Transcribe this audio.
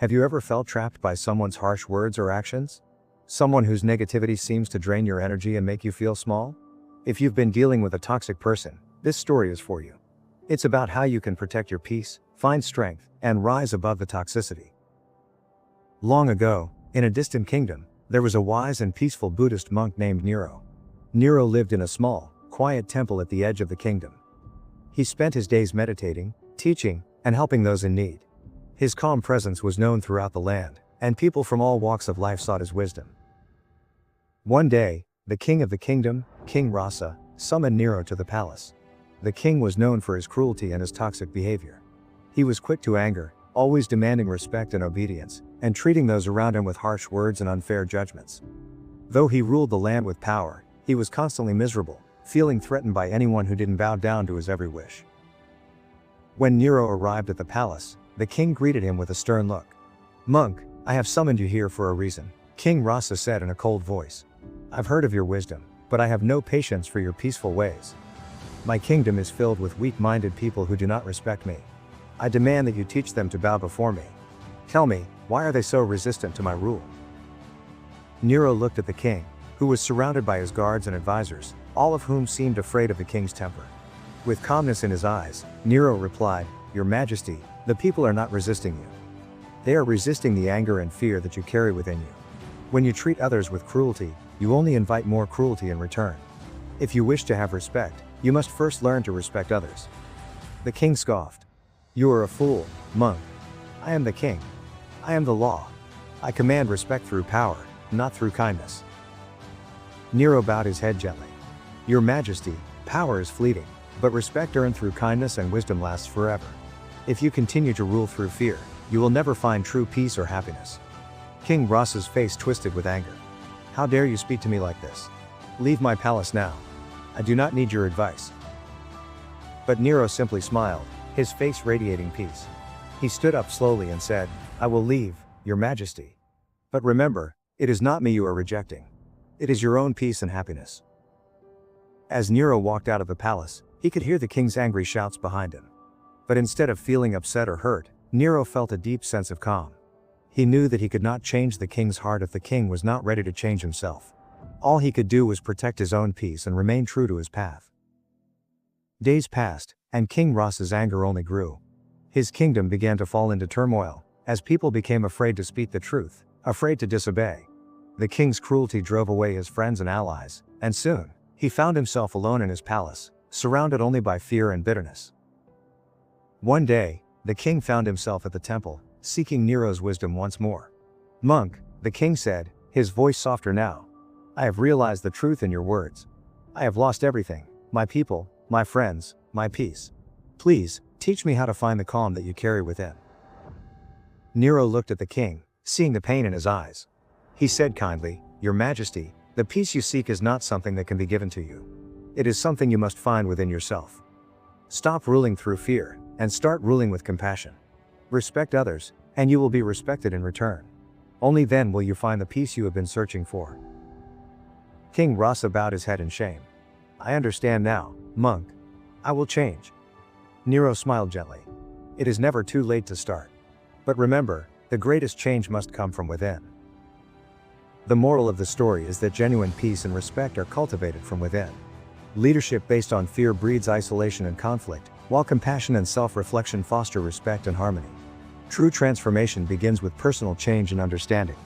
Have you ever felt trapped by someone's harsh words or actions? Someone whose negativity seems to drain your energy and make you feel small? If you've been dealing with a toxic person, this story is for you. It's about how you can protect your peace, find strength, and rise above the toxicity. Long ago, in a distant kingdom, there was a wise and peaceful Buddhist monk named Niro. Niro lived in a small, quiet temple at the edge of the kingdom. He spent his days meditating, teaching, and helping those in need. His calm presence was known throughout the land, and people from all walks of life sought his wisdom. One day, the king of the kingdom, King Rasa, summoned Niro to the palace. The king was known for his cruelty and his toxic behavior. He was quick to anger, always demanding respect and obedience, and treating those around him with harsh words and unfair judgments. Though he ruled the land with power, he was constantly miserable, feeling threatened by anyone who didn't bow down to his every wish. When Niro arrived at the palace, the king greeted him with a stern look. "Monk, I have summoned you here for a reason," King Rasa said in a cold voice. "I've heard of your wisdom, but I have no patience for your peaceful ways. My kingdom is filled with weak-minded people who do not respect me. I demand that you teach them to bow before me. Tell me, why are they so resistant to my rule?" Niro looked at the king, who was surrounded by his guards and advisors, all of whom seemed afraid of the king's temper. With calmness in his eyes, Niro replied, "Your Majesty, the people are not resisting you. They are resisting the anger and fear that you carry within you. When you treat others with cruelty, you only invite more cruelty in return. If you wish to have respect, you must first learn to respect others." The king scoffed. "You are a fool, monk. I am the king. I am the law. I command respect through power, not through kindness." Niro bowed his head gently. "Your Majesty, power is fleeting, but respect earned through kindness and wisdom lasts forever. If you continue to rule through fear, you will never find true peace or happiness." King Rasa's face twisted with anger. "How dare you speak to me like this? Leave my palace now. I do not need your advice." But Niro simply smiled, his face radiating peace. He stood up slowly and said, "I will leave, Your Majesty. But remember, it is not me you are rejecting. It is your own peace and happiness." As Niro walked out of the palace, he could hear the king's angry shouts behind him. But instead of feeling upset or hurt, Niro felt a deep sense of calm. He knew that he could not change the king's heart if the king was not ready to change himself. All he could do was protect his own peace and remain true to his path. Days passed, and King Rasa's anger only grew. His kingdom began to fall into turmoil, as people became afraid to speak the truth, afraid to disobey. The king's cruelty drove away his friends and allies, and soon, he found himself alone in his palace, surrounded only by fear and bitterness. One day, the king found himself at the temple, seeking Niro's wisdom once more. "Monk," the king said, his voice softer now, "I have realized the truth in your words. I have lost everything, my people, my friends, my peace. Please, teach me how to find the calm that you carry within." Niro looked at the king, seeing the pain in his eyes. He said kindly, "Your Majesty, the peace you seek is not something that can be given to you. It is something you must find within yourself. Stop ruling through fear, and start ruling with compassion. Respect others, and you will be respected in return. Only then will you find the peace you have been searching for." King Rasa bowed his head in shame. "I understand now, monk. I will change." Niro smiled gently. "It is never too late to start. But remember, the greatest change must come from within." The moral of the story is that genuine peace and respect are cultivated from within. Leadership based on fear breeds isolation and conflict, while compassion and self-reflection foster respect and harmony. True transformation begins with personal change and understanding.